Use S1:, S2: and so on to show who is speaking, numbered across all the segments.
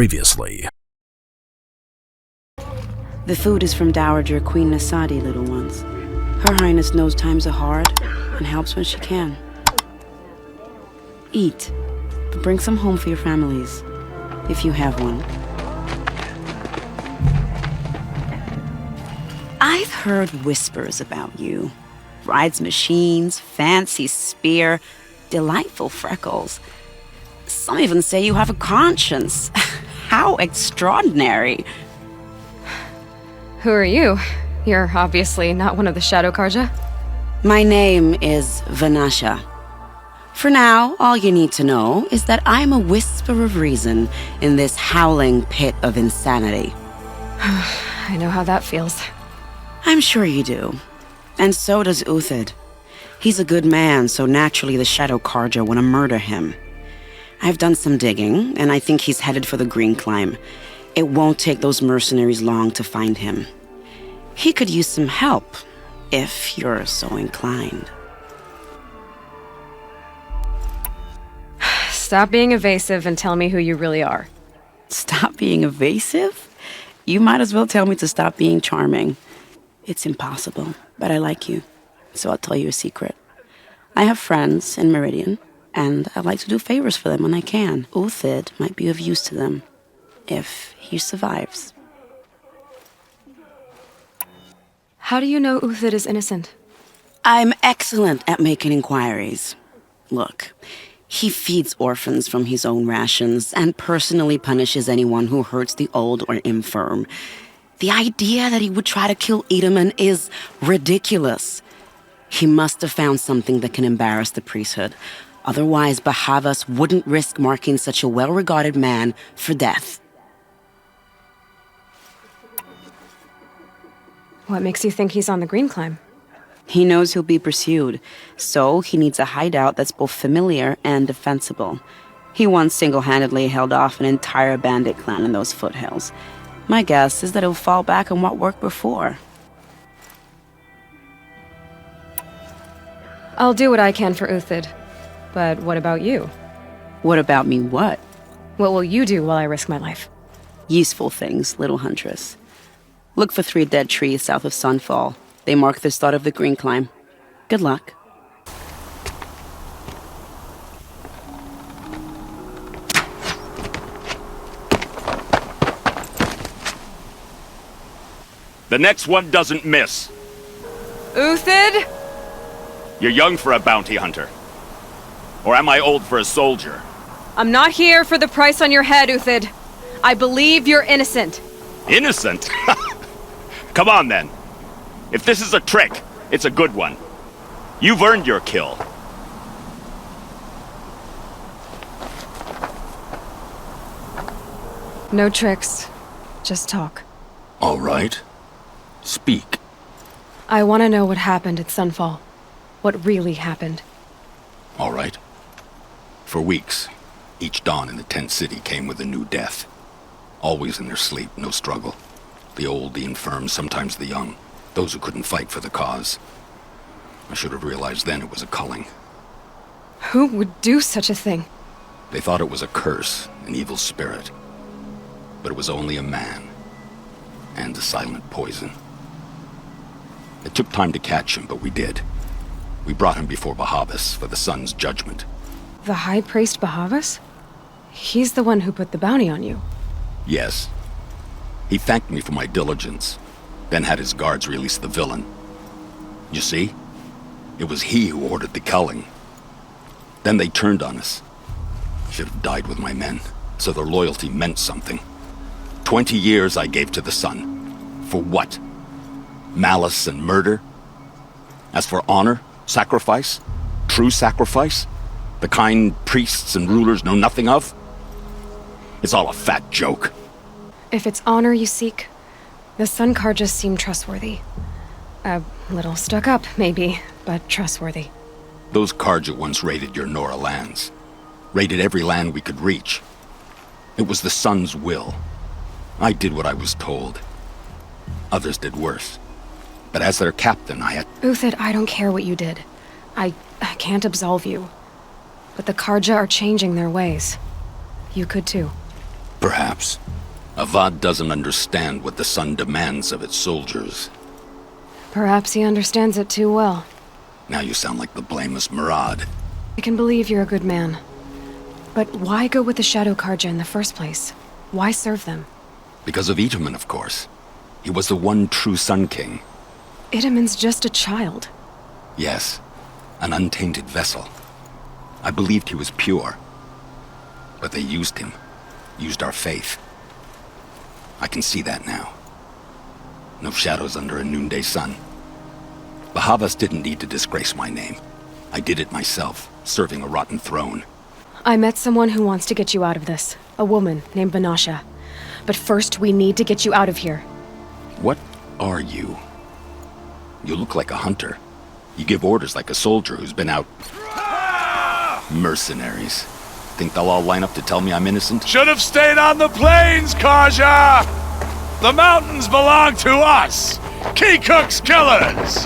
S1: Previously.
S2: The food is from Dowager Queen Nasadi, little ones. Her Highness knows times are hard and helps when she can. Eat, but bring some home for your families, if you have one. I've heard whispers about you. Rides machines, fancy spear, delightful freckles. Some even say you have a conscience. How extraordinary.
S3: Who are you? You're obviously not one of the Shadow Karja.
S2: My name is Vanasha. For now, all you need to know is that I'm a whisper of reason in this howling pit of insanity.
S3: I know how that feels.
S2: I'm sure you do. And so does Uthid. He's a good man, so naturally the Shadow Karja want to murder him. I've done some digging, and I think he's headed for the Green Climb. It won't take those mercenaries long to find him. He could use some help, if you're so inclined.
S3: Stop being evasive and tell me who you really are.
S2: Stop being evasive? You might as well tell me to stop being charming. It's impossible, but I like you, so I'll tell you a secret. I have friends in Meridian, and I like to do favors for them when I can. Uthid might be of use to them, if he survives.
S3: How do you know Uthid is innocent?
S2: I'm excellent at making inquiries. Look, he feeds orphans from his own rations and personally punishes anyone who hurts the old or infirm. The idea that he would try to kill Edaman is ridiculous. He must have found something that can embarrass the priesthood. Otherwise, Bahavas wouldn't risk marking such a well-regarded man for death.
S3: What makes you think he's on the Green Climb?
S2: He knows he'll be pursued, so he needs a hideout that's both familiar and defensible. He once single-handedly held off an entire bandit clan in those foothills. My guess is that he'll fall back on what worked before.
S3: I'll do what I can for Uthid. But what about you?
S2: What about me what?
S3: What will you do while I risk my life?
S2: Useful things, little huntress. Look for 3 dead trees south of Sunfall. They mark the start of the Green Climb. Good luck.
S4: The next one doesn't miss.
S3: Uthid?
S4: You're young for a bounty hunter. Or am I old for a soldier?
S3: I'm not here for the price on your head, Uthid. I believe you're innocent.
S4: Innocent? Come on, then. If this is a trick, it's a good one. You've earned your kill.
S3: No tricks. Just talk.
S1: All right. Speak.
S3: I want to know what happened at Sunfall. What really happened.
S1: All right. For weeks, each dawn in the tent city came with a new death. Always in their sleep, no struggle. The old, the infirm, sometimes the young. Those who couldn't fight for the cause. I should have realized then it was a culling.
S3: Who would do such a thing?
S1: They thought it was a curse, an evil spirit. But it was only a man. And a silent poison. It took time to catch him, but we did. We brought him before Bahavas for the sun's judgment.
S3: The High Priest Bahavas? He's the one who put the bounty on you.
S1: Yes. He thanked me for my diligence, then had his guards release the villain. You see? It was he who ordered the culling. Then they turned on us. Should have died with my men, so their loyalty meant something. 20 years I gave to the sun. For what? Malice and murder? As for honor, sacrifice, true sacrifice, the kind priests and rulers know nothing of? It's all a fat joke.
S3: If it's honor you seek, the Sun Karjas seem trustworthy. A little stuck up, maybe, but trustworthy.
S1: Those Karja once raided your Nora lands. Raided every land we could reach. It was the Sun's will. I did what I was told. Others did worse. But as their captain, I had...
S3: Uthid, I don't care what you did. I can't absolve you. But the Karja are changing their ways. You could too.
S1: Perhaps. Avad doesn't understand what the Sun demands of its soldiers.
S3: Perhaps he understands it too well.
S1: Now you sound like the blameless Murad.
S3: I can believe you're a good man. But why go with the Shadow Karja in the first place? Why serve them?
S1: Because of Itaman, of course. He was the one true Sun King.
S3: Itaman's just a child.
S1: Yes, an untainted vessel. I believed he was pure. But they used him. Used our faith. I can see that now. No shadows under a noonday sun. Bahavas didn't need to disgrace my name. I did it myself, serving a rotten throne.
S3: I met someone who wants to get you out of this. A woman named Banasha. But first, we need to get you out of here.
S1: What are you? You look like a hunter. You give orders like a soldier who's been out... Mercenaries. Think they'll all line up to tell me I'm innocent?
S5: Should have stayed on the plains, Karja! The mountains belong to us! Keycook's killers!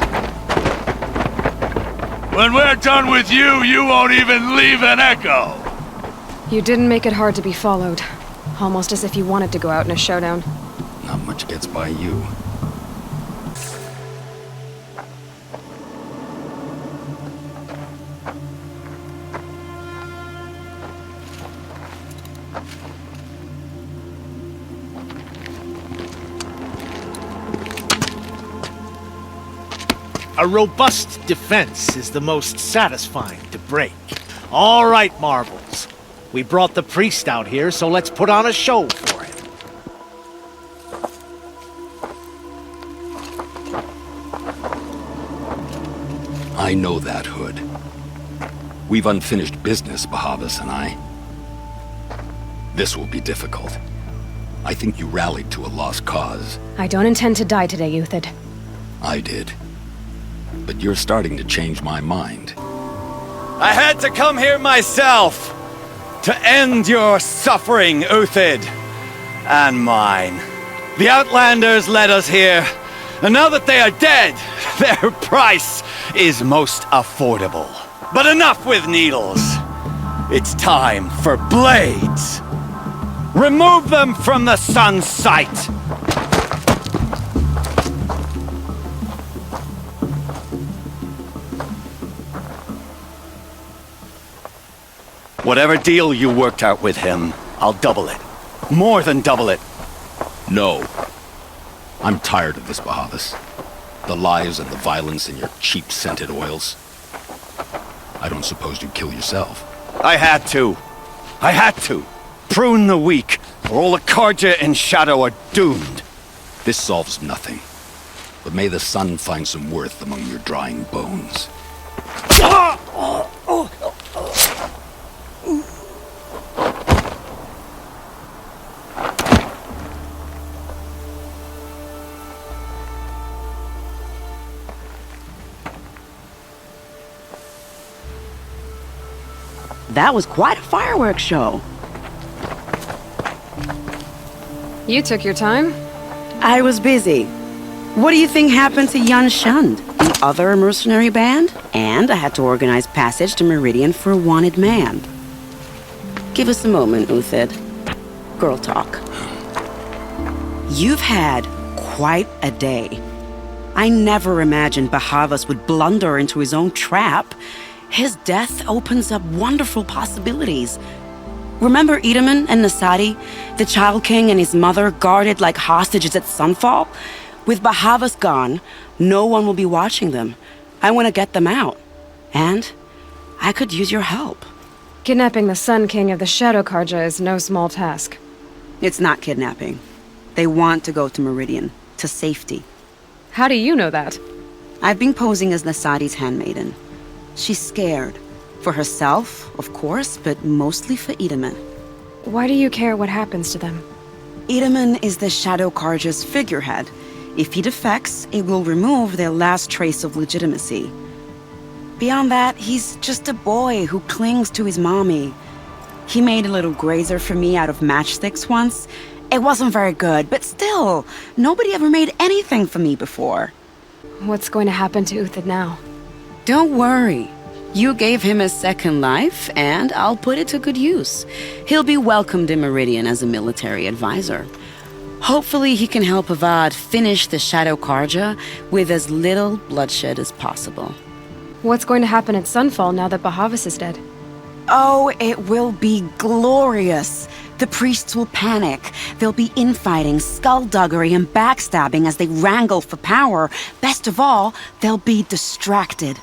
S5: When we're done with you, you won't even leave an echo!
S3: You didn't make it hard to be followed. Almost as if you wanted to go out in a showdown.
S1: Not much gets by you.
S6: A robust defense is the most satisfying to break. All right, Marvels. We brought the priest out here, so let's put on a show for him.
S1: I know that, Hood. We've unfinished business, Bahavas and I. This will be difficult. I think you rallied to a lost cause.
S3: I don't intend to die today, Uthid.
S1: I did. But you're starting to change my mind.
S7: I had to come here myself to end your suffering, Uthid, and mine. The Outlanders led us here, and now that they are dead, their price is most affordable. But enough with needles. It's time for blades. Remove them from the sun's sight. Whatever deal you worked out with him, I'll double it. More than double it.
S1: No. I'm tired of this, Bahavas. The lies and the violence and your cheap-scented oils. I don't suppose you'd kill yourself.
S7: I had to. I had to. Prune the weak, or all the Karja in Shadow are doomed.
S1: This solves nothing. But may the sun find some worth among your drying bones.
S2: That was quite a fireworks show.
S3: You took your time?
S2: I was busy. What do you think happened to Yan Shund, the other mercenary band? And I had to organize passage to Meridian for a wanted man. Give us a moment, Uthid. Girl talk. You've had quite a day. I never imagined Bahavas would blunder into his own trap. His death opens up wonderful possibilities. Remember Itaman and Nasadi, the Child King and his mother guarded like hostages at sunfall? With Bahavas gone, no one will be watching them. I want to get them out. And I could use your help.
S3: Kidnapping the Sun King of the Shadow Karja is no small task.
S2: It's not kidnapping. They want to go to Meridian, to safety.
S3: How do you know that?
S2: I've been posing as Nasadi's handmaiden. She's scared. For herself, of course, but mostly for Itaman.
S3: Why do you care what happens to them?
S2: Itaman is the Shadow Karja's figurehead. If he defects, it will remove their last trace of legitimacy. Beyond that, he's just a boy who clings to his mommy. He made a little grazer for me out of matchsticks once. It wasn't very good, but still, nobody ever made anything for me before.
S3: What's going to happen to Uthid now?
S2: Don't worry. You gave him a second life, and I'll put it to good use. He'll be welcomed in Meridian as a military advisor. Hopefully he can help Avad finish the Shadow Karja with as little bloodshed as possible.
S3: What's going to happen at Sunfall now that Bahavas is dead?
S2: Oh, it will be glorious. The priests will panic. There'll be infighting, skullduggery, and backstabbing as they wrangle for power. Best of all, they'll be distracted.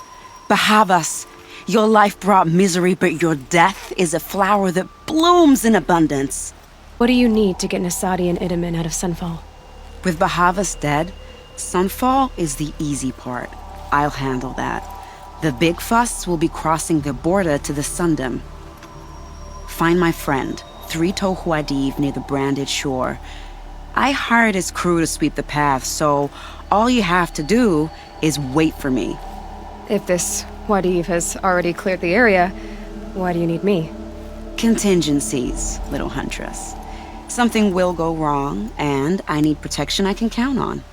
S2: Bahavas, your life brought misery, but your death is a flower that blooms in abundance.
S3: What do you need to get Nasadi and Idaman out of Sunfall?
S2: With Bahavas dead, Sunfall is the easy part. I'll handle that. The big fuss will be crossing the border to the Sundom. Find my friend, Three-Toe Huadiv, near the branded shore. I hired his crew to sweep the path, so all you have to do is wait for me.
S3: If this Wadiv has already cleared the area, why do you need me?
S2: Contingencies, little huntress. Something will go wrong, and I need protection I can count on.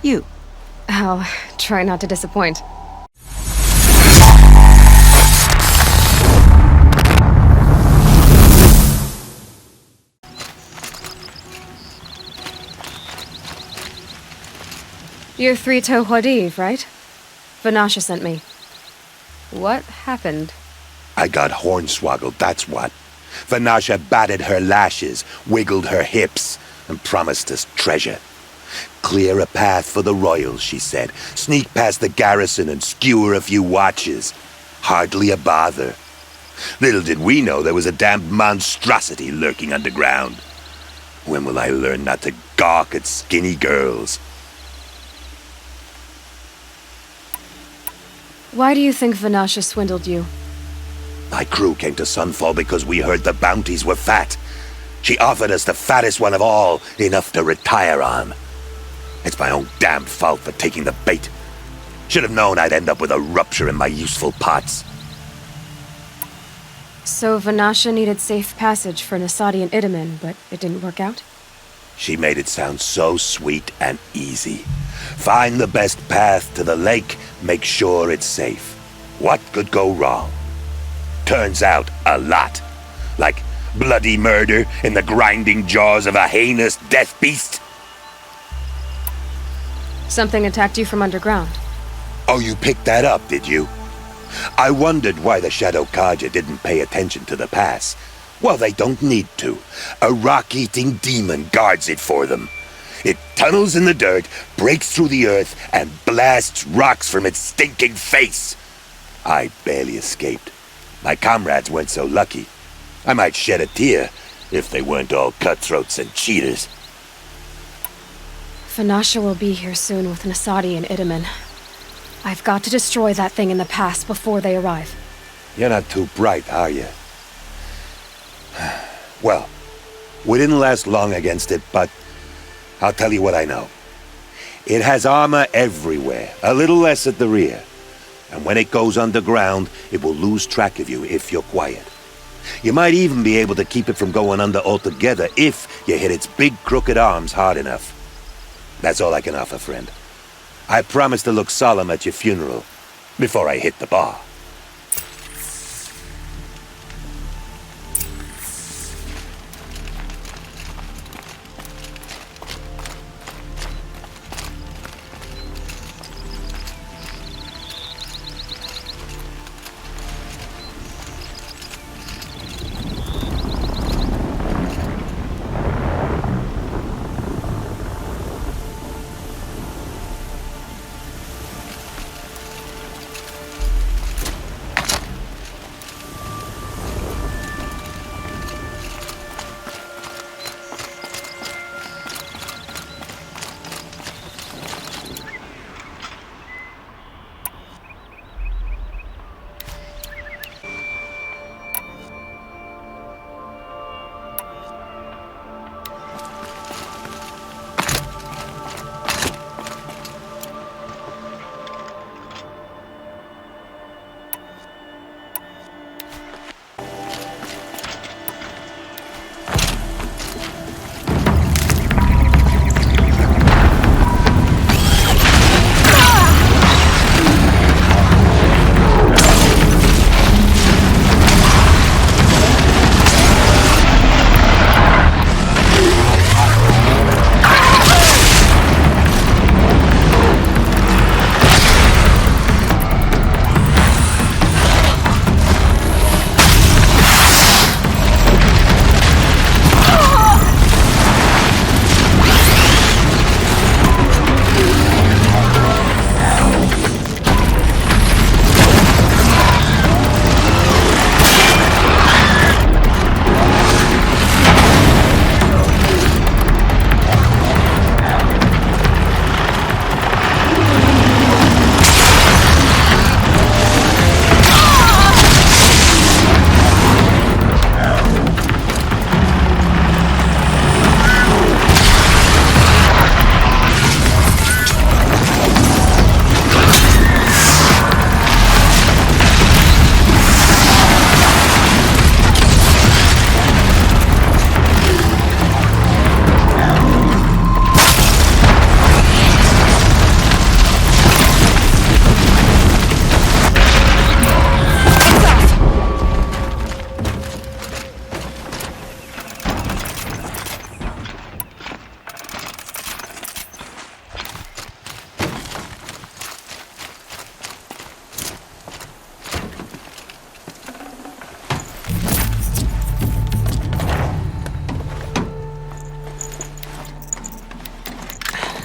S2: You.
S3: I'll try not to disappoint. You're Three-Toe Huadiv, right? Vanasha sent me. What happened?
S8: I got hornswoggled, that's what. Vanasha batted her lashes, wiggled her hips, and promised us treasure. Clear a path for the royals, she said. Sneak past the garrison and skewer a few watches. Hardly a bother. Little did we know there was a damned monstrosity lurking underground. When will I learn not to gawk at skinny girls?
S3: Why do you think Vanasha swindled you?
S8: My crew came to Sunfall because we heard the bounties were fat. She offered us the fattest one of all, enough to retire on. It's my own damn fault for taking the bait. Should have known I'd end up with a rupture in my useful parts.
S3: So Vanasha needed safe passage for Nasadi and Idaman, but it didn't work out?
S8: She made it sound so sweet and easy. Find the best path to the lake, make sure it's safe. What could go wrong? Turns out, a lot. Like bloody murder in the grinding jaws of a heinous death beast.
S3: Something attacked you from underground.
S8: Oh, you picked that up, did you? I wondered why the Shadow Karja didn't pay attention to the pass. Well, they don't need to. A rock-eating demon guards it for them. It tunnels in the dirt, breaks through the earth, and blasts rocks from its stinking face. I barely escaped. My comrades weren't so lucky. I might shed a tear if they weren't all cutthroats and cheaters.
S3: Vanasha will be here soon with Nasadi and Idaman. I've got to destroy that thing in the pass before they arrive.
S8: You're not too bright, are you? Well, we didn't last long against it, but I'll tell you what I know. It has armor everywhere, a little less at the rear. And when it goes underground, it will lose track of you if you're quiet. You might even be able to keep it from going under altogether if you hit its big crooked arms hard enough. That's all I can offer, friend. I promise to look solemn at your funeral before I hit the bar.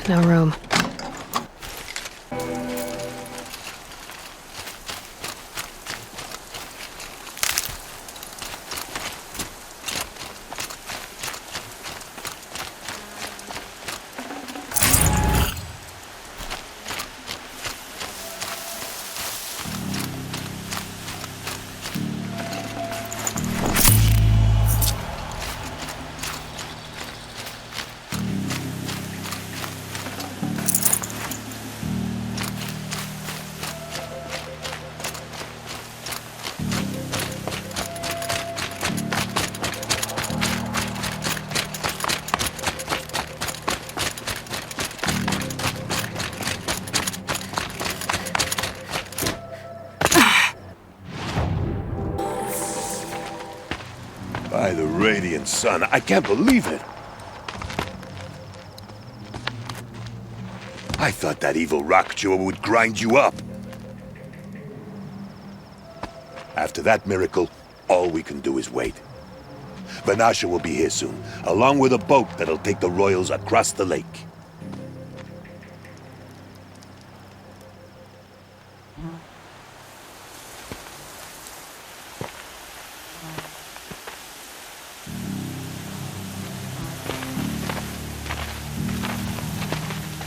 S3: No room.
S8: By the radiant sun, I can't believe it. I thought that evil rock jaw would grind you up. After that miracle, all we can do is wait. Vanasha will be here soon, along with a boat that'll take the royals across the lake.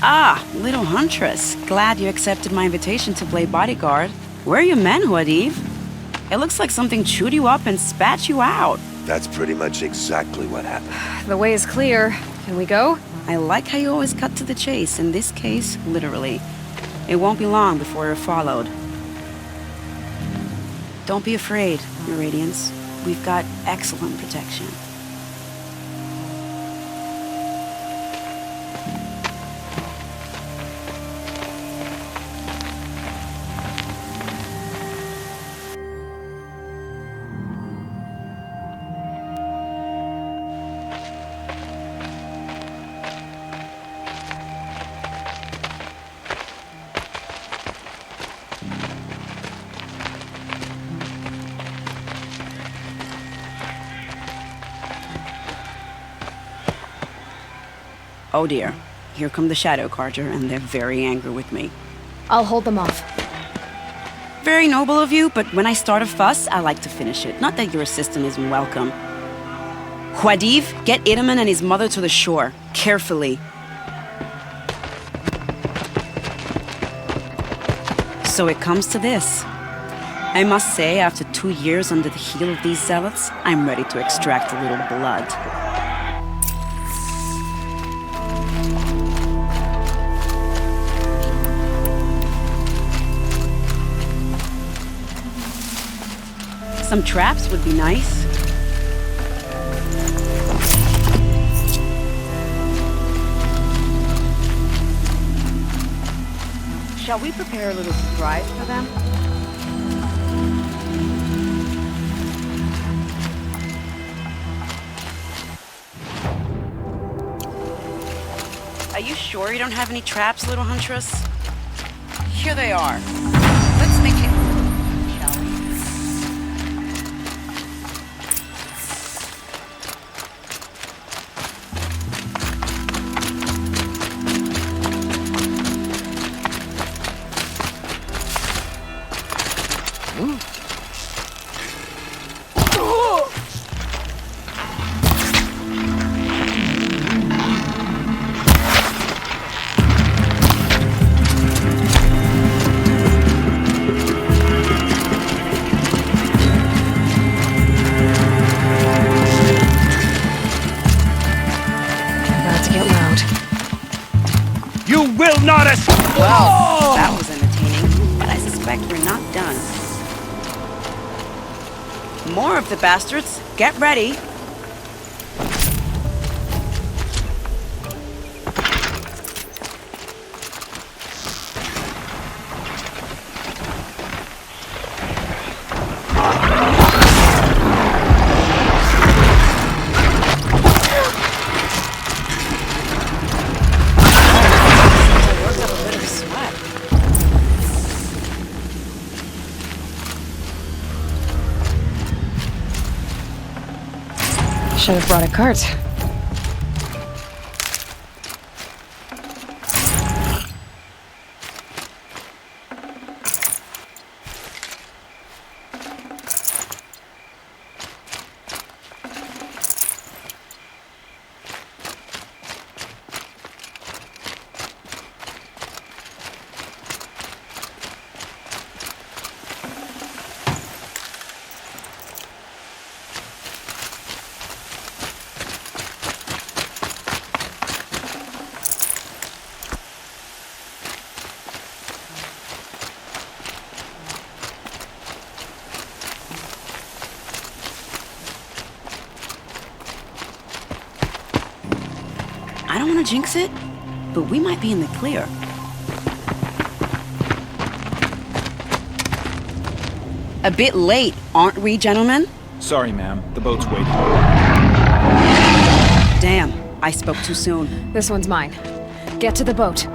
S2: Ah, little huntress. Glad you accepted my invitation to play bodyguard. Where are your men, Huadiv? It looks like something chewed you up and spat you out.
S8: That's pretty much exactly what happened.
S3: The way is clear. Can we go?
S2: I like how you always cut to the chase, in this case, literally. It won't be long before you're followed. Don't be afraid, Your Radiance. We've got excellent protection. Oh dear. Here come the Shadow Carter, and they're very angry with me.
S3: I'll hold them off.
S2: Very noble of you, but when I start a fuss, I like to finish it. Not that your assistant isn't welcome. Huadiv, get Idaman and his mother to the shore. Carefully. So it comes to this. I must say, after 2 years under the heel of these zealots, I'm ready to extract a little blood. Some traps would be nice. Shall we prepare a little surprise for them? Are you sure you don't have any traps, little huntress? Here they are. Let's make it, shall we?
S4: You will not escape!
S2: Well, that was entertaining, but I suspect we're not done. More of the bastards. Get ready.
S3: Should have brought a cart.
S2: jinx it, but we might be in the clear. A bit late, aren't we, gentlemen?
S9: Sorry, ma'am. The boat's waiting.
S2: Damn, I spoke too soon.
S3: This one's mine. Get to the boat.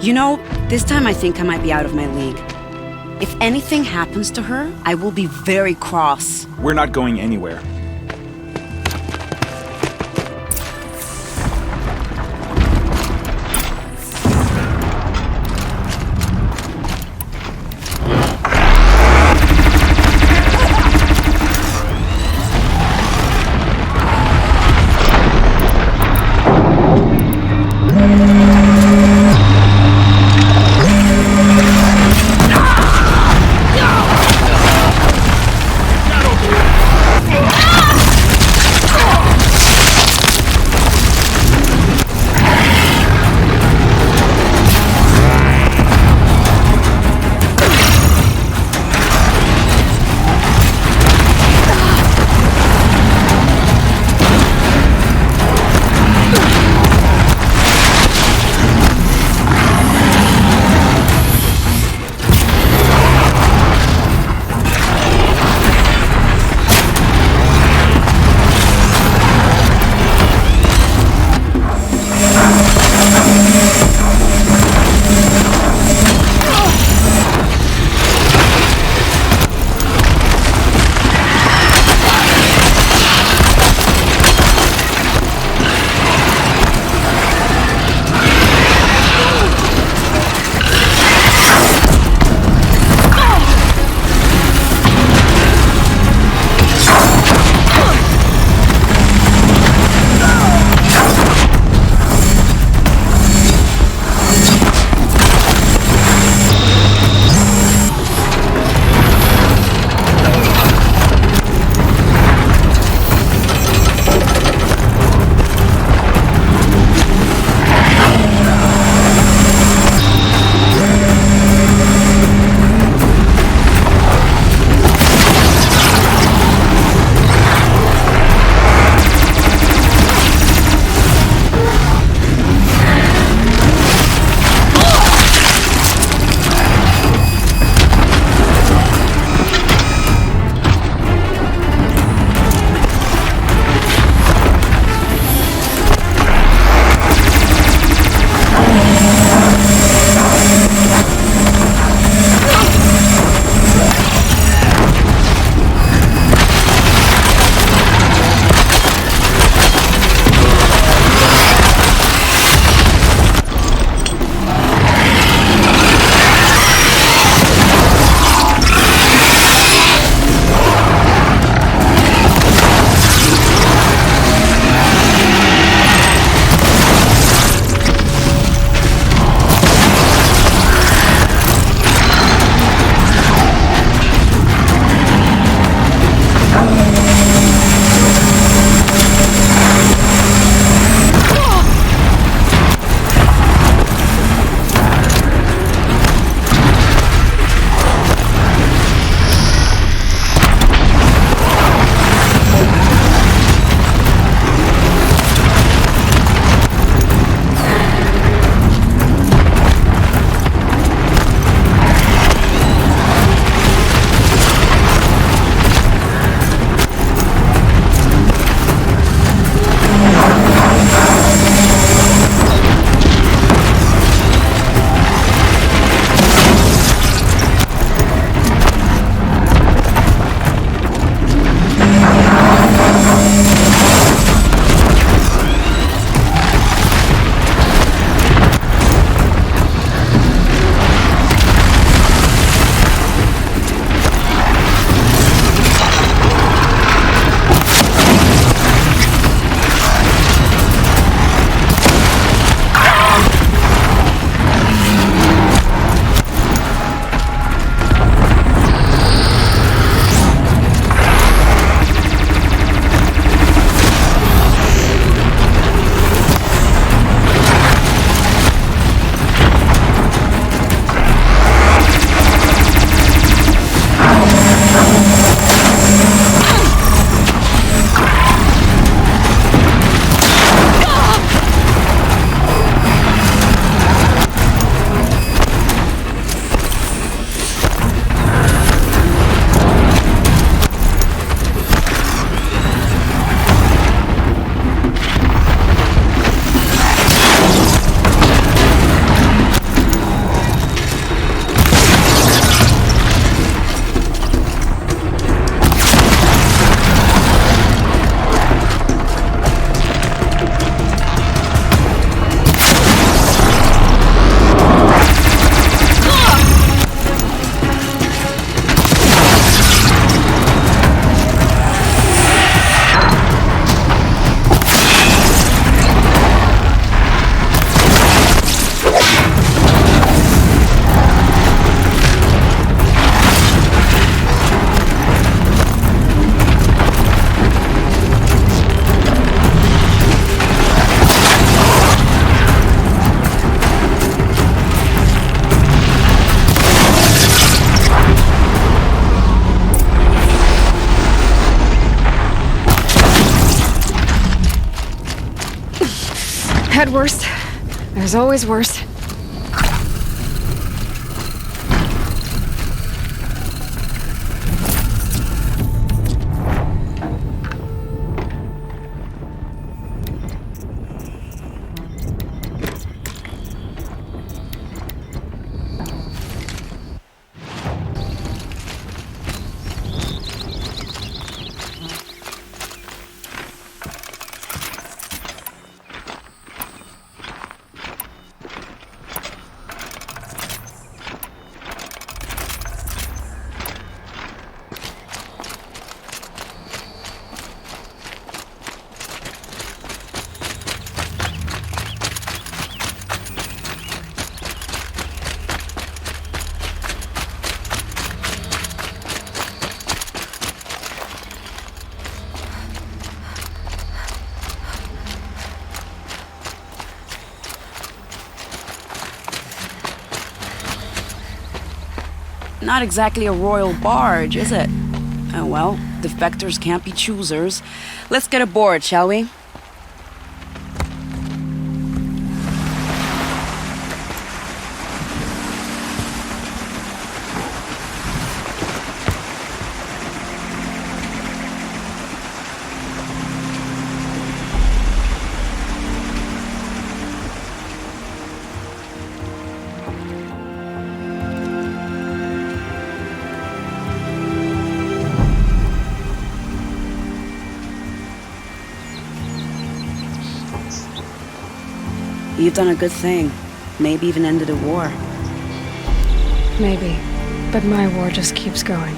S2: You know, this time I think I might be out of my league. If anything happens to her, I will be very cross.
S9: We're not going anywhere.
S5: Ah!
S3: had worse. There's always worse.
S2: Not exactly a royal barge, is it? Oh well, defectors can't be choosers. Let's get aboard, shall we? You've done a good thing. Maybe even ended a war.
S3: Maybe. But my war just keeps going.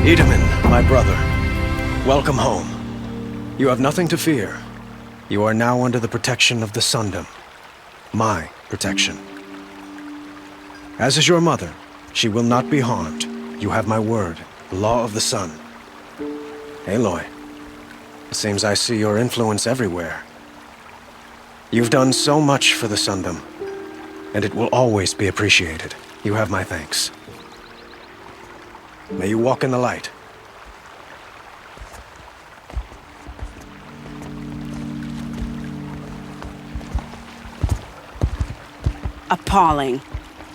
S10: Edaman, my brother, welcome home. You have nothing to fear. You are now under the protection of the Sundom. My protection. As is your mother, she will not be harmed. You have my word, the law of the sun. Aloy, it seems I see your influence everywhere. You've done so much for the Sundom, and it will always be appreciated. You have my thanks. May you walk in the light.
S2: Appalling.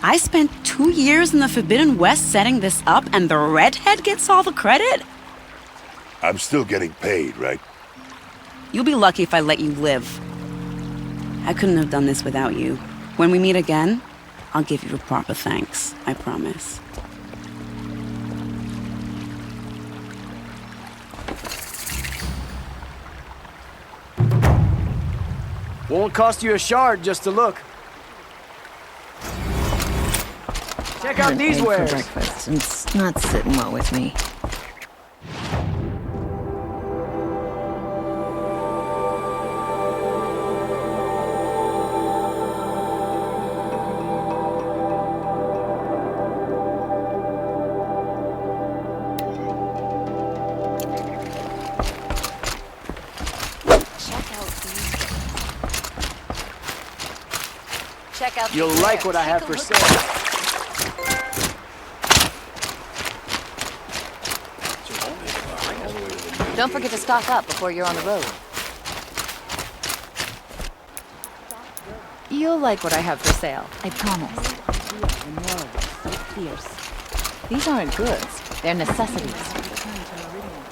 S2: I spent 2 years in the Forbidden West setting this up, and the redhead gets all the credit?
S8: I'm still getting paid, right?
S2: You'll be lucky if I let you live. I couldn't have done this without you. When we meet again, I'll give you a proper thanks, I promise.
S11: Won't cost you a shard just to look. Check out these wares.
S12: For breakfast. It's not sitting well with me.
S11: You'll like what I have for sale.
S12: Don't forget to stock up before you're on the road. You'll like what I have for sale, I promise.
S13: Fierce.
S12: These aren't goods. They're necessities.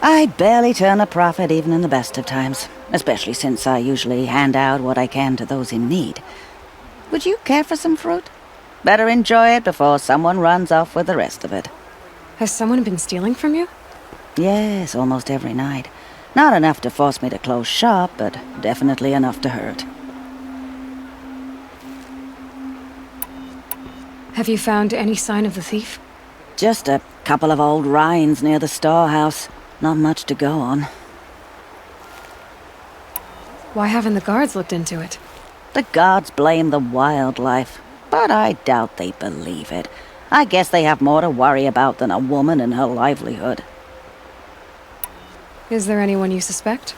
S13: I barely turn a profit even in the best of times, especially since I usually hand out what I can to those in need. Would you care for some fruit? Better enjoy it before someone runs off with the rest of it.
S3: Has someone been stealing from you?
S13: Yes, almost every night. Not enough to force me to close shop, but definitely enough to hurt.
S3: Have you found any sign of the thief?
S13: Just a couple of old rinds near the storehouse. Not much to go on.
S3: Why haven't the guards looked into it?
S13: The guards blame the wildlife, but I doubt they believe it. I guess they have more to worry about than a woman and her livelihood.
S3: Is there anyone you suspect?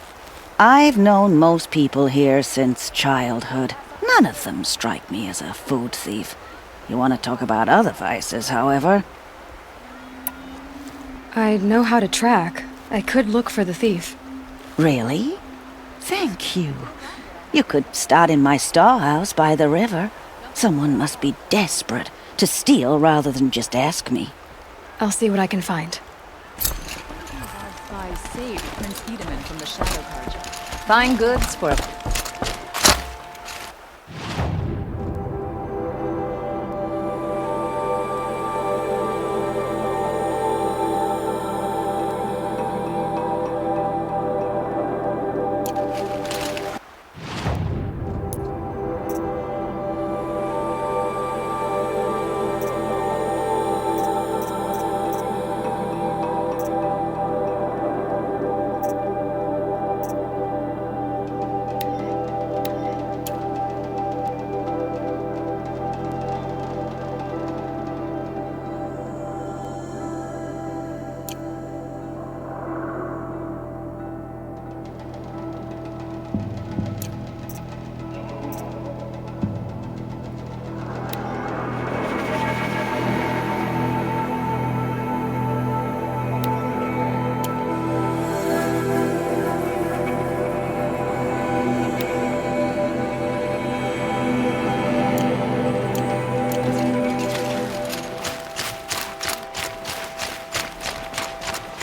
S13: I've known most people here since childhood. None of them strike me as a food thief. You want to talk about other vices, however?
S3: I know how to track. I could look for the thief.
S13: Really? Thank you. You could start in my storehouse by the river. Someone must be desperate to steal rather than just ask me.
S3: I'll see what I can find.
S12: I saved Prince Edaman from the Shadow Carja. Fine goods for a...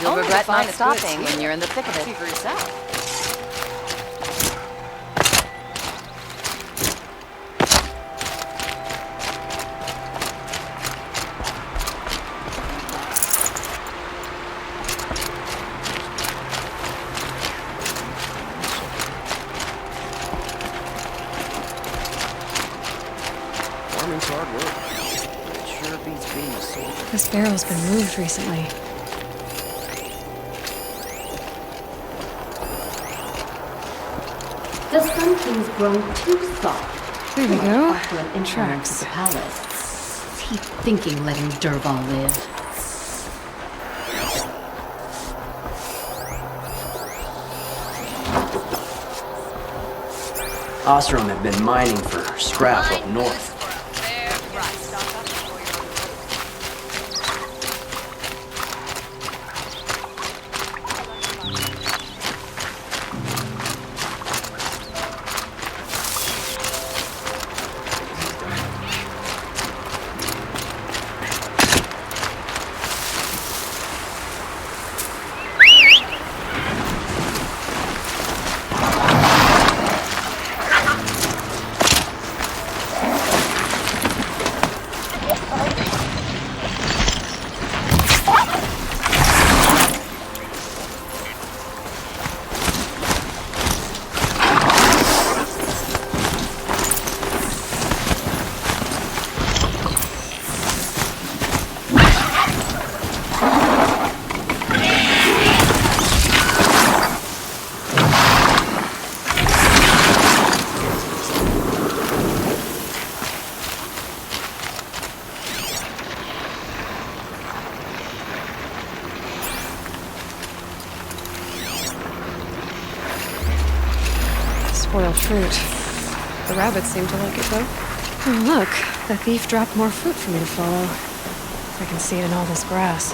S12: You'll regret not stopping when you're in the thick of it. See for yourself.
S10: Farming's hard work. It sure beats being a soldier.
S3: This barrel's been moved recently.
S14: The Sun King's grown too soft.
S3: There we go.
S14: Offer an influence
S3: Tracks.
S14: at the palace. Is he thinking letting Dervahl live?
S11: Ostrom have been mining for scrap up north.
S3: Spoiled fruit. The rabbits seem to like it, though. Oh, look. The thief dropped more fruit for me to follow. I can see it in all this grass.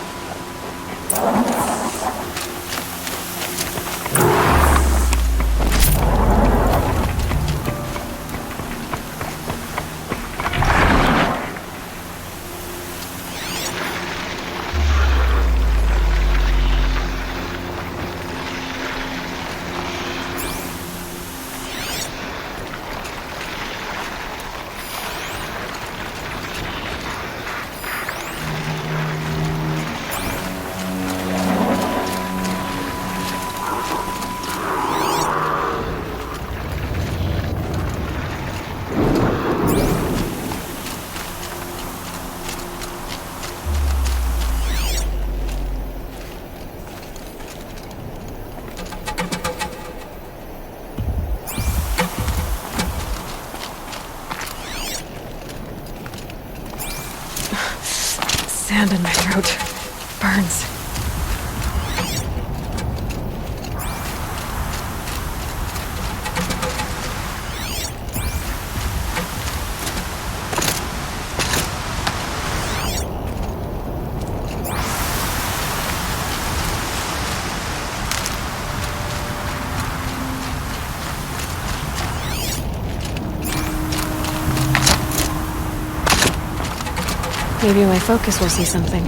S3: hand in my throat. Burns. Maybe my focus will see something.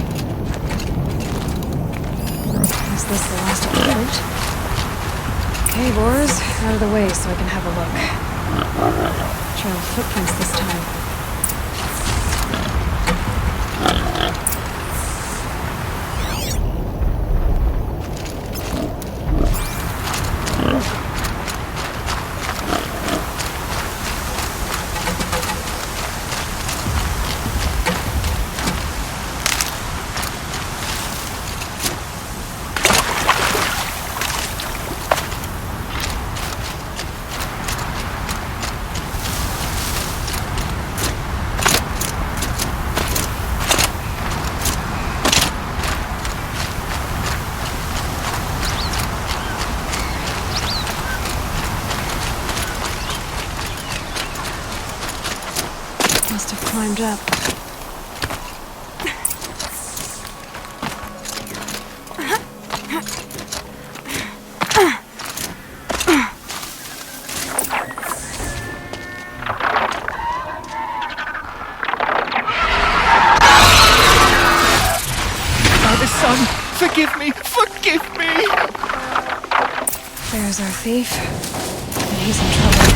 S3: Is this the last of the fruit? Okay, boars, out of the way so I can have a look. Trail of footprints this time. Must have climbed up.
S6: Father, son, forgive me! Forgive me!
S3: There's our thief. And he's in trouble.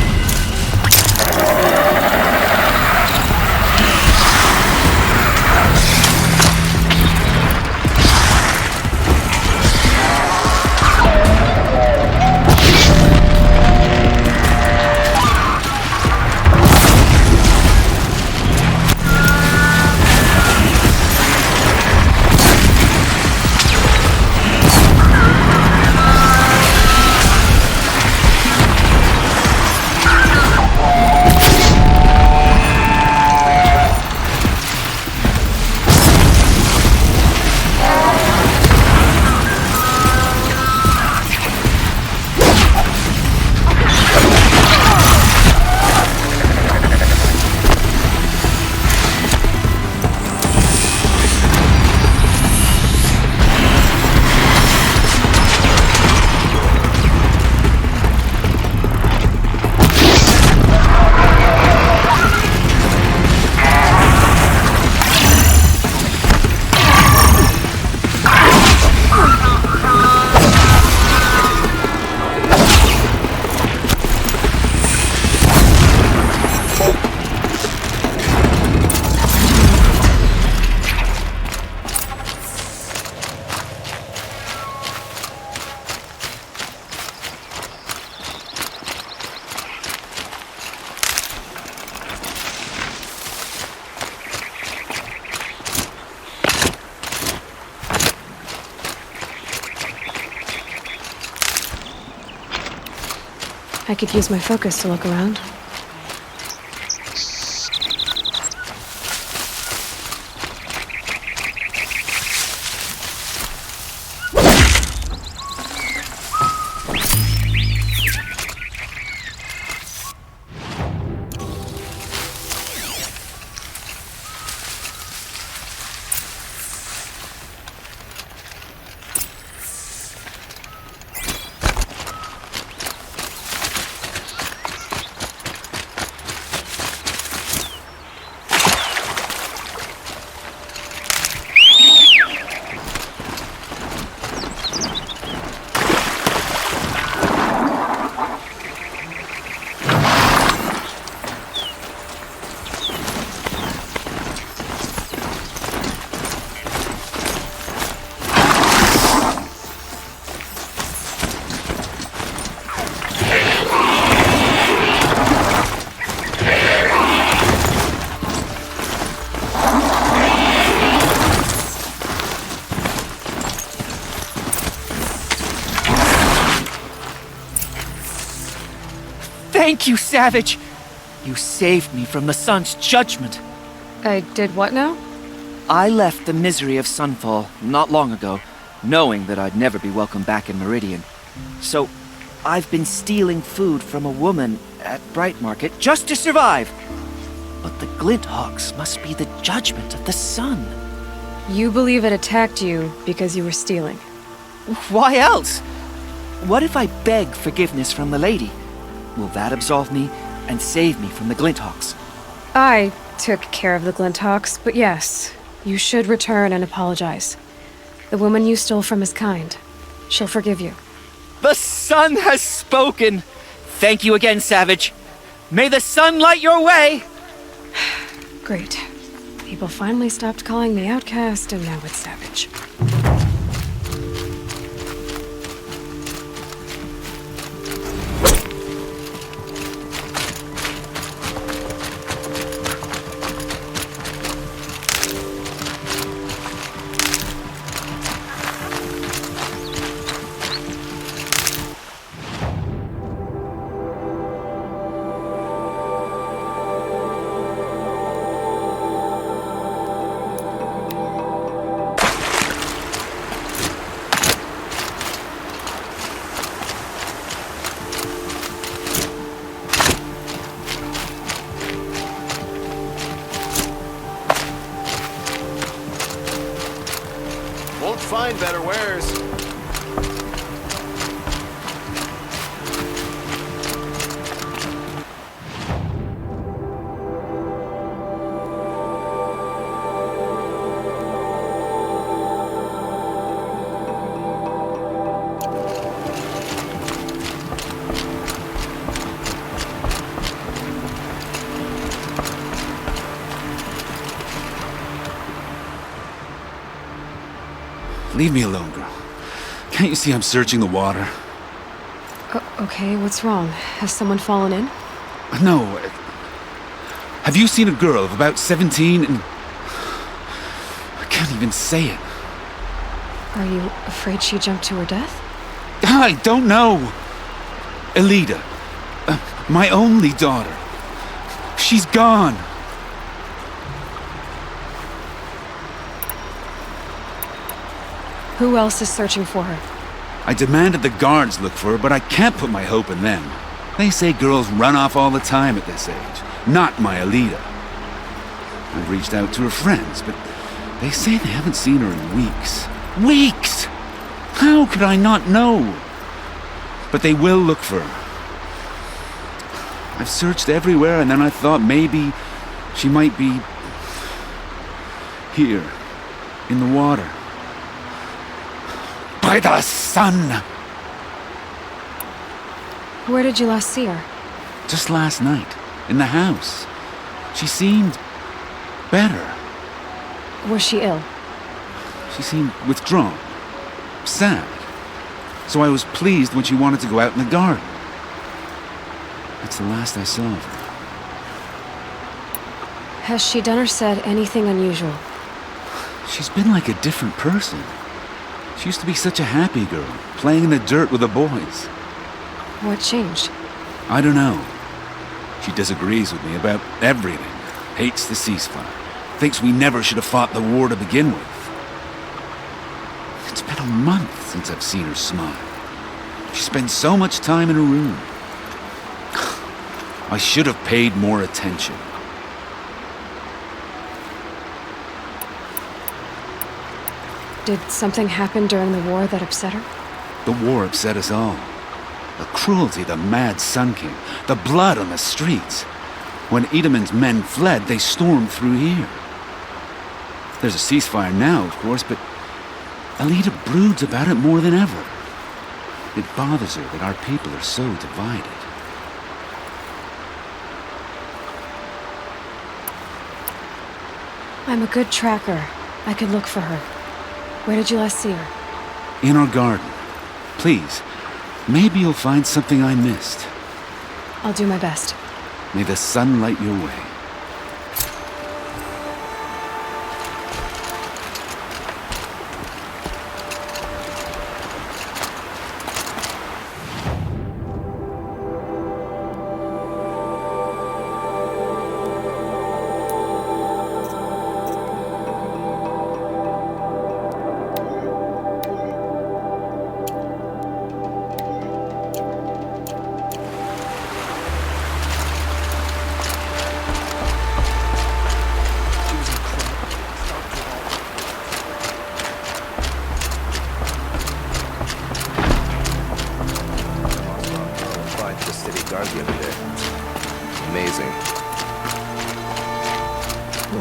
S3: I could use my focus to look around.
S6: Thank you, Savage! You saved me from the sun's judgment.
S3: I did what now?
S15: I left the misery of Sunfall not long ago, knowing that I'd never be welcome back in Meridian. So, I've been stealing food from a woman at Bright Market just to survive. But the Glinthawks must be the judgment of the sun.
S3: You believe it attacked you because you were stealing?
S15: Why else? What if I beg forgiveness from the lady? Will that absolve me and save me from the Glinthawks?
S3: I took care of the Glinthawks, but yes, you should return and apologize. The woman you stole from is kind. She'll forgive you.
S15: The sun has spoken! Thank you again, Savage. May the sun light your way!
S3: Great. People finally stopped calling me outcast, and now it's Savage.
S16: Won't find better wares.
S5: Leave me alone, girl. Can't you see I'm searching the water?
S3: Okay, what's wrong? Has someone fallen in?
S5: No. Have you seen a girl of about 17 and... I can't even say it.
S3: Are you afraid she jumped to her death?
S5: I don't know. Elida. My only daughter. She's gone.
S3: Who else is searching for her?
S5: I demanded the guards look for her, but I can't put my hope in them. They say girls run off all the time at this age. Not my Alita. I've reached out to her friends, but they say they haven't seen her in weeks. Weeks! How could I not know? But they will look for her. I've searched everywhere, and then I thought maybe she might be here, in the water. By the sun!
S3: Where did you last see her?
S5: Just last night, in the house. She seemed better.
S3: Was she ill?
S5: She seemed withdrawn, sad. So I was pleased when she wanted to go out in the garden. That's the last I saw of her.
S3: Has she done or said anything unusual?
S5: She's been like a different person. She used to be such a happy girl, playing in the dirt with the boys.
S3: What changed?
S5: I don't know. She disagrees with me about everything. Hates the ceasefire. Thinks we never should have fought the war to begin with. It's been a month since I've seen her smile. She spends so much time in her room. I should have paid more attention.
S3: Did something happen during the war that upset her?
S5: The war upset us all. The cruelty, the mad Sun King, the blood on the streets. When Edamon's men fled, they stormed through here. There's a ceasefire now, of course, but Alita broods about it more than ever. It bothers her that our people are so divided.
S3: I'm a good tracker. I could look for her. Where did you last see her?
S5: In our garden. Please, maybe you'll find something I missed.
S3: I'll do my best.
S5: May the sun light your way.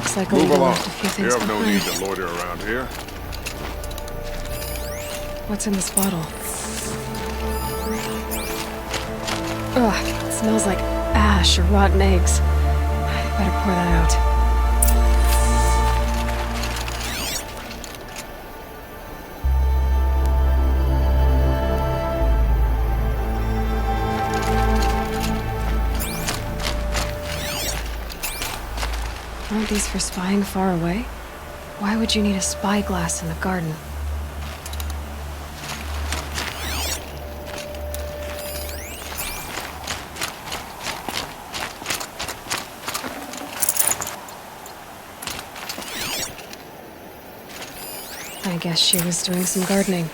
S3: Looks like
S16: Move
S3: Alita
S16: along.
S3: left a few
S16: You
S3: things
S16: have no
S3: behind.
S16: need to loiter around here.
S3: What's in this bottle? Ugh, it smells like ash or rotten eggs. I better pour that out. Aren't these for spying far away? Why would you need a spyglass in the garden? I guess she was doing some gardening.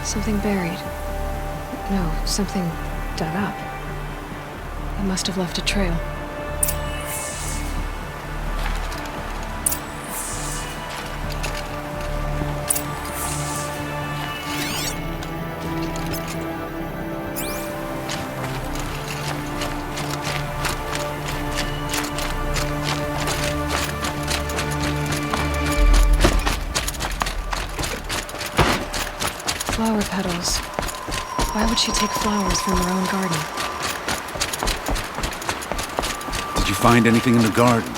S3: Something buried. No, something dug up. It must have left a trail. Flower petals. Why would she take flowers from her own garden?
S5: Did you find anything in the garden?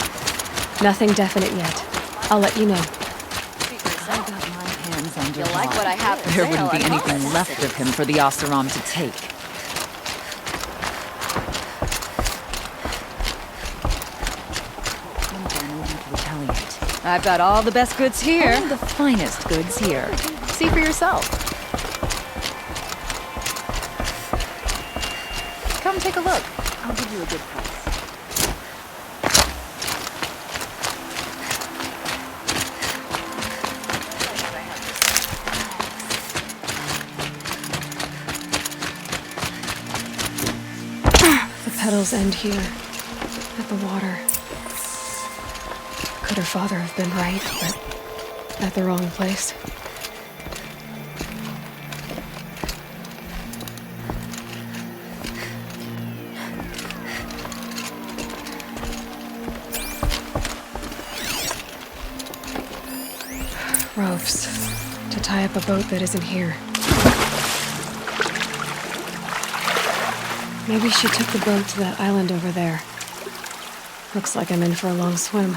S3: Nothing definite yet. I'll let you know.
S12: You'll like what I have for
S17: There
S12: sale
S17: wouldn't be
S12: at
S17: anything
S12: Homeless.
S17: left of him for the Oseram to take.
S12: I've got all the best goods here.
S17: All the finest goods here. See for yourself. Come take a look. I'll give you a good price.
S3: The petals end here, at the water. Could her father have been right, but at the wrong place? Ropes to tie up a boat that isn't here. Maybe she took the boat to that island over there. Looks like I'm in for a long swim.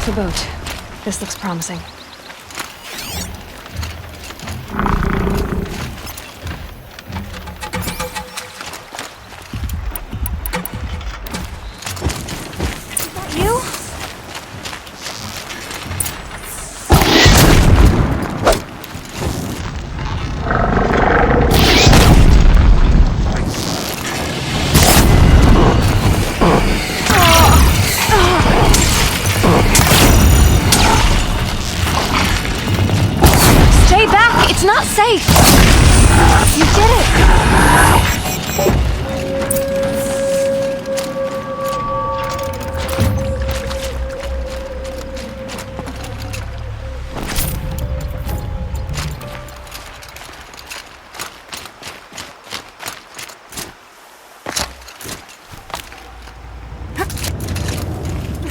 S3: The boat. This looks promising.
S18: It's not safe! You did it!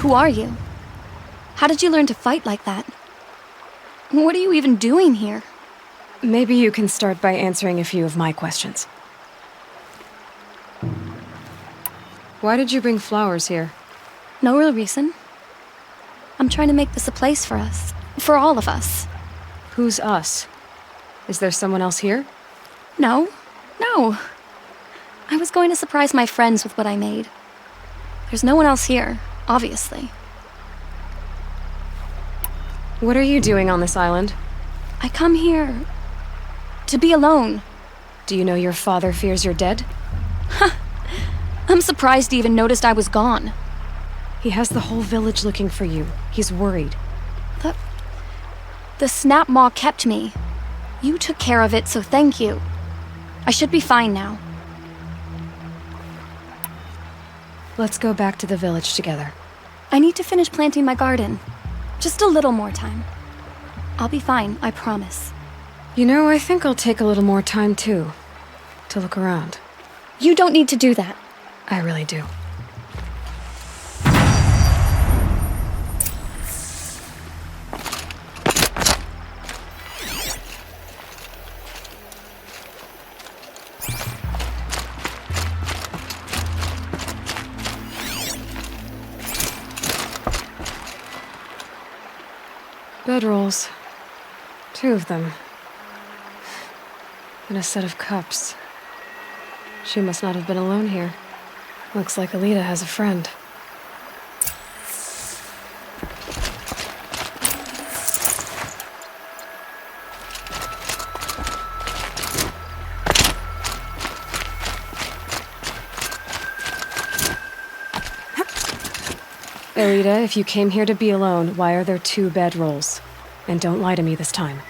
S18: Who are you? How did you learn to fight like that? What are you even doing here?
S3: Maybe you can start by answering a few of my questions. Why did you bring flowers here?
S18: No real reason. I'm trying to make this a place for us. For all of us.
S3: Who's us? Is there someone else here?
S18: No. No. I was going to surprise my friends with what I made. There's no one else here, obviously.
S3: What are you doing on this island?
S18: I come here to be alone.
S3: Do you know your father fears you're dead?
S18: I'm surprised he even noticed I was gone.
S3: He has the whole village looking for you. He's worried.
S18: The snap maw kept me. You took care of it, so thank you. I should be fine now.
S3: Let's go back to the village together.
S18: I need to finish planting my garden. Just a little more time. I'll be fine, I promise.
S3: You know, I think I'll take a little more time too. To look around.
S18: You don't need to do that.
S3: I really do. Bedrolls. 2 of them. And a set of cups. She must not have been alone here. Looks like Alita has a friend. Alita, if you came here to be alone, why are there 2 bedrolls? And don't lie to me this time.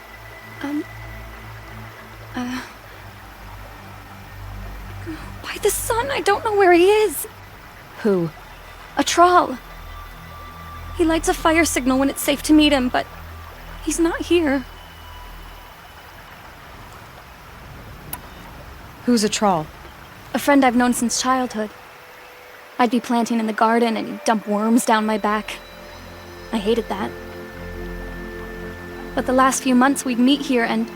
S18: By the sun, I don't know where he is.
S3: Who?
S18: A troll. He lights a fire signal when it's safe to meet him, but he's not here.
S3: Who's a troll?
S18: A friend I've known since childhood. I'd be planting in the garden and he'd dump worms down my back. I hated that. But the last few months we'd meet here and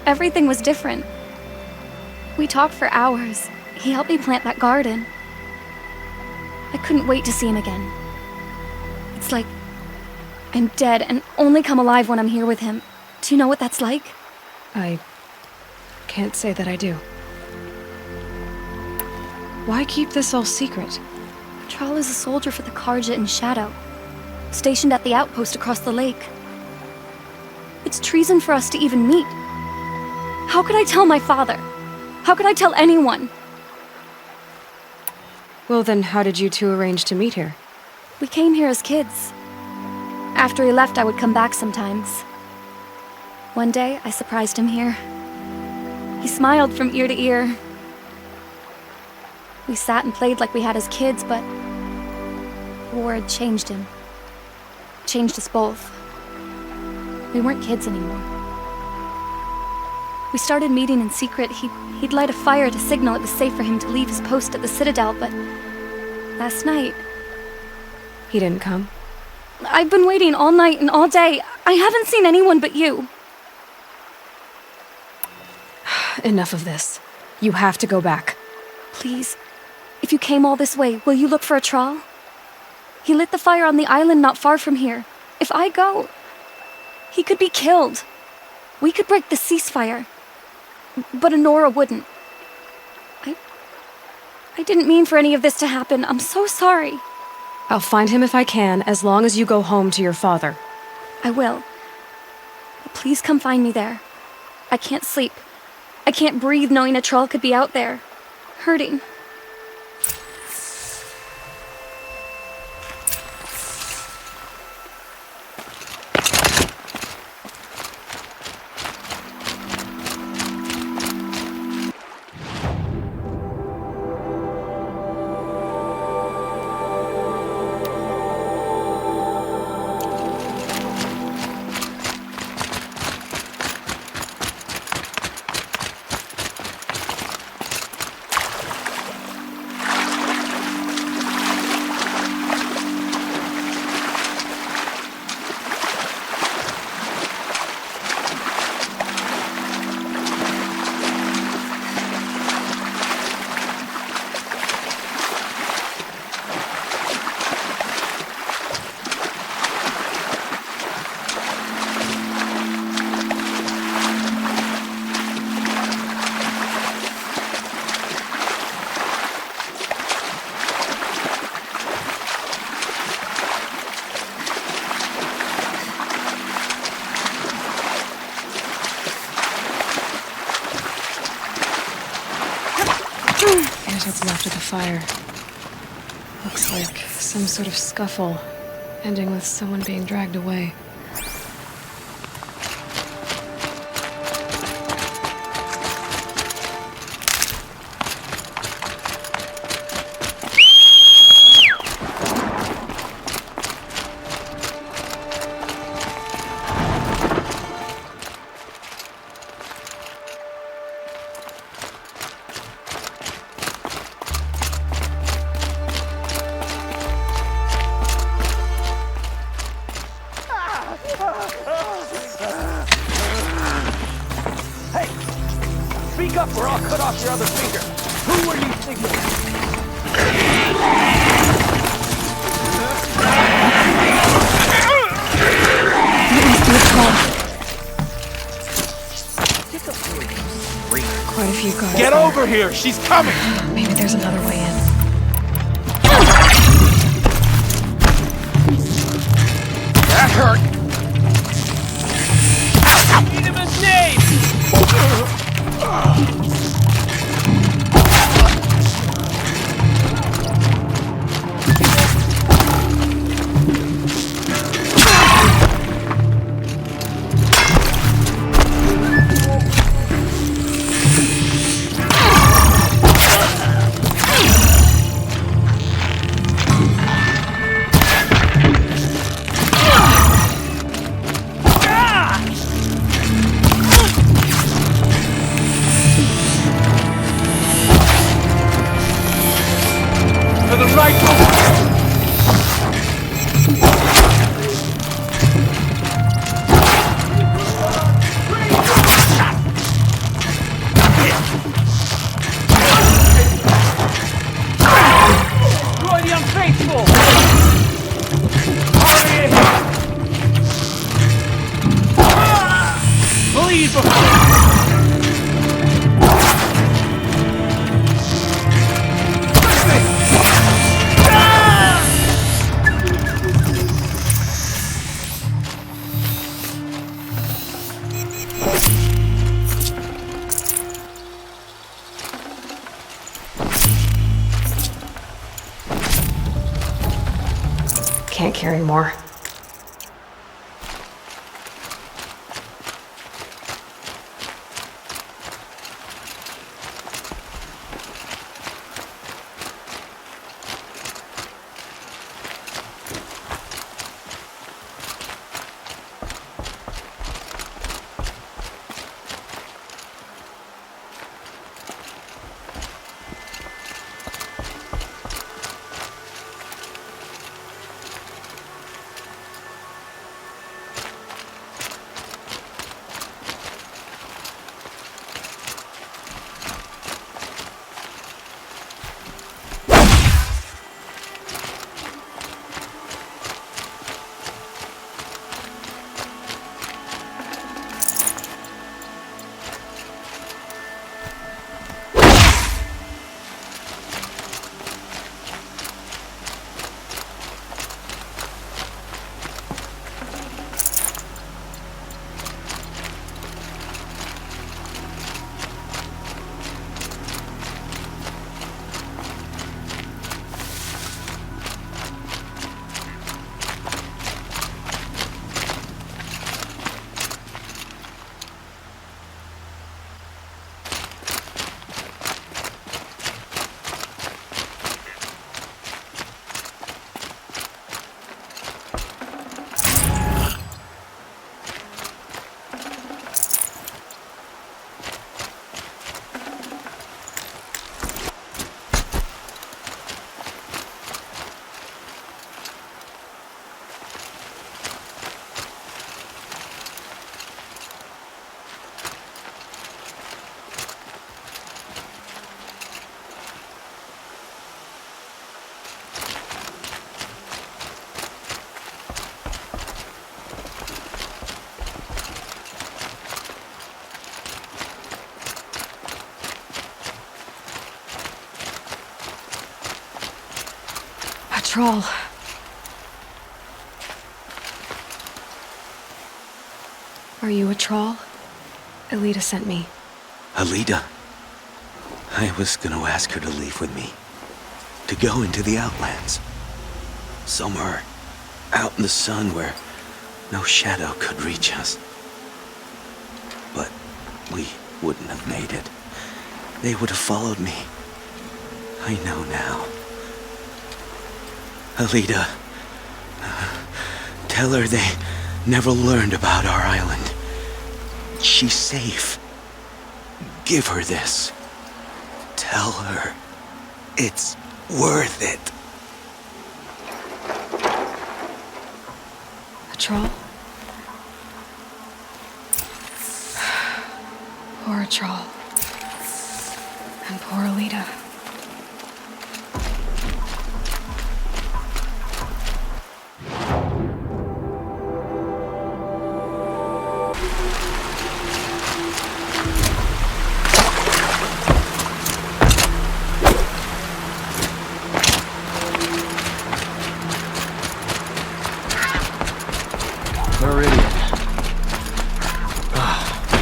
S18: everything was different. We talked for hours. He helped me plant that garden. I couldn't wait to see him again. It's like I'm dead and only come alive when I'm here with him. Do you know what that's like?
S3: I can't say that I do. Why keep this all secret?
S18: Tral is a soldier for the Karja in Shadow, stationed at the outpost across the lake. It's treason for us to even meet. How could I tell my father? How could I tell anyone?
S3: Well then, how did you 2 arrange to meet here?
S18: We came here as kids. After he left, I would come back sometimes. One day, I surprised him here. He smiled from ear to ear. We sat and played like we had as kids, but the war had changed him. Changed us both. We weren't kids anymore. We started meeting in secret. He'd light a fire to signal it was safe for him to leave his post at the Citadel, but last night...
S3: He didn't come?
S18: I've been waiting all night and all day. I haven't seen anyone but you.
S3: Enough of this. You have to go back.
S18: Please. If you came all this way, will you look for a trawl? He lit the fire on the island not far from here. If I go, he could be killed. We could break the ceasefire. But Honora wouldn't. I didn't mean for any of this to happen. I'm so sorry.
S3: I'll find him if I can, as long as you go home to your father.
S18: I will. But please come find me there. I can't sleep. I can't breathe knowing a troll could be out there, hurting.
S3: what's left of the fire. Looks like some sort of scuffle, ending with someone being dragged away.
S7: Speak up or I'll cut off your other finger. Who were you thinking?
S3: Quite a few guards.
S7: Get over here! She's coming!
S3: Maybe there's another way in.
S7: That hurt! Eat him his name! To the right! Destroy the unfaithful! Hurry! Believe!
S3: Can't carry more. Troll. Are you a troll? Elita sent me.
S5: Alida?
S19: I was gonna ask her to leave with me. To go into the Outlands. Somewhere out in the sun where no shadow could reach us. But we wouldn't have made it. They would have followed me. I know now. Alita, tell her they never learned about our island. She's safe. Give her this. Tell her it's worth it.
S3: A troll? Poor troll. And poor Alita.
S10: Meridian.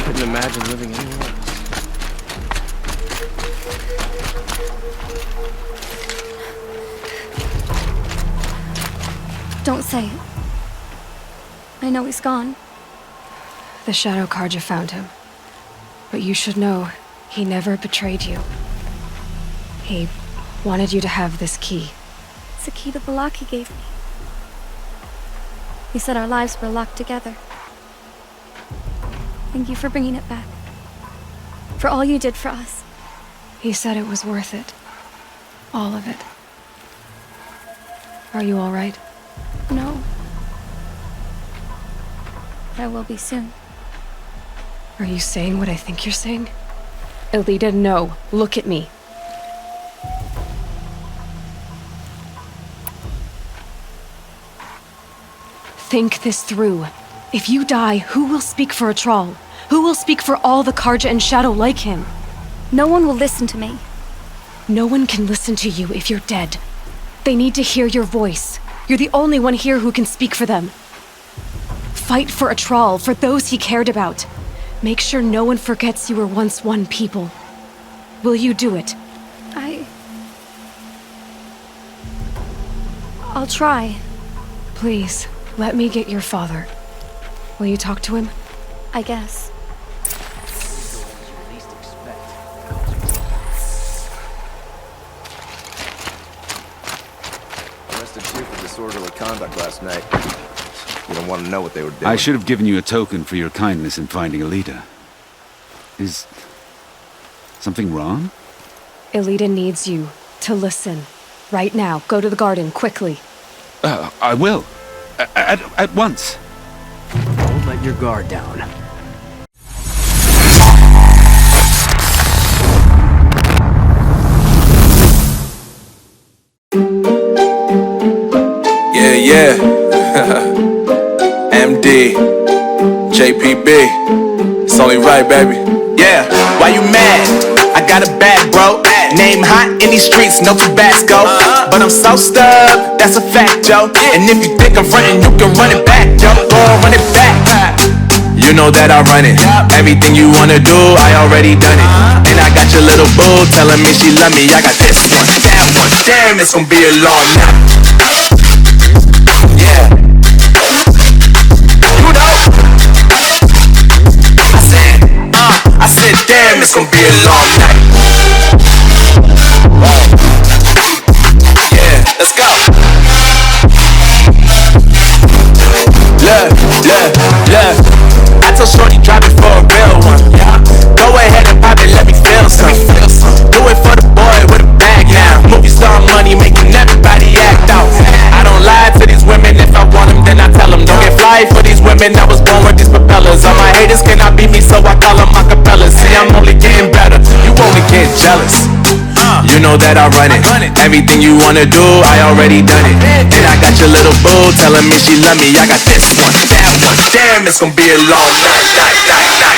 S10: Couldn't imagine living anywhere else.
S18: Don't say it. I know he's gone.
S3: The Shadow Karja found him. But you should know, he never betrayed you. He wanted you to have this key.
S18: It's the key the Balaki gave me. He said our lives were locked together. Thank you for bringing it back. For all you did for us.
S3: He said it was worth it. All of it. Are you all right?
S18: No. But I will be soon.
S3: Are you saying what I think you're saying? Alita, no. Look at me. Think this through. If you die, who will speak for a troll? Who will speak for all the Karja and Shadow like him?
S18: No one will listen to me.
S3: No one can listen to you if you're dead. They need to hear your voice. You're the only one here who can speak for them. Fight for a troll, for those he cared about. Make sure no one forgets you were once one people. Will you do it?
S18: I'll try.
S3: Please, let me get your father. Will you talk to him?
S18: I guess.
S16: Arrested two for disorderly conduct last night. You don't want to know what they were doing.
S5: I should have given you a token for your kindness in finding Alita. Is something wrong?
S3: Alita needs you to listen. Right now, go to the garden, quickly.
S5: I will. At once.
S11: Don't let your guard down.
S20: Yeah. MD. JPB. It's only right, baby.
S21: Yeah, why you mad? I got a bad bro. Name hot in these streets, no Tabasco. But I'm so stuck, that's a fact, yo. And if you think I'm frontin', you can run it back, yo. Go on, run it back.
S20: You know that I run it. Everything you wanna do, I already done it. And I got your little boo telling me she love me. I got this one, that one. Damn, it's gonna be a long night. Yeah. You know. I said, damn, it's gonna be a long night. Yeah, let's go. Look. I told Shorty drop it for a real one. Go ahead and pop it, let me feel some. Do it for the boy with a bag now. Movie star money making everybody act out. I don't lie to these women, if I want them then I tell them. Don't get fly for these women, I was born with these propellers. All my haters cannot beat me, so I call them acapellas. See, I'm only getting better, you only get jealous. You know that I run it. Everything you wanna do, I already done it. And I got your little boo telling me she love me. I got this one, that one. Damn, it's gonna be a long night.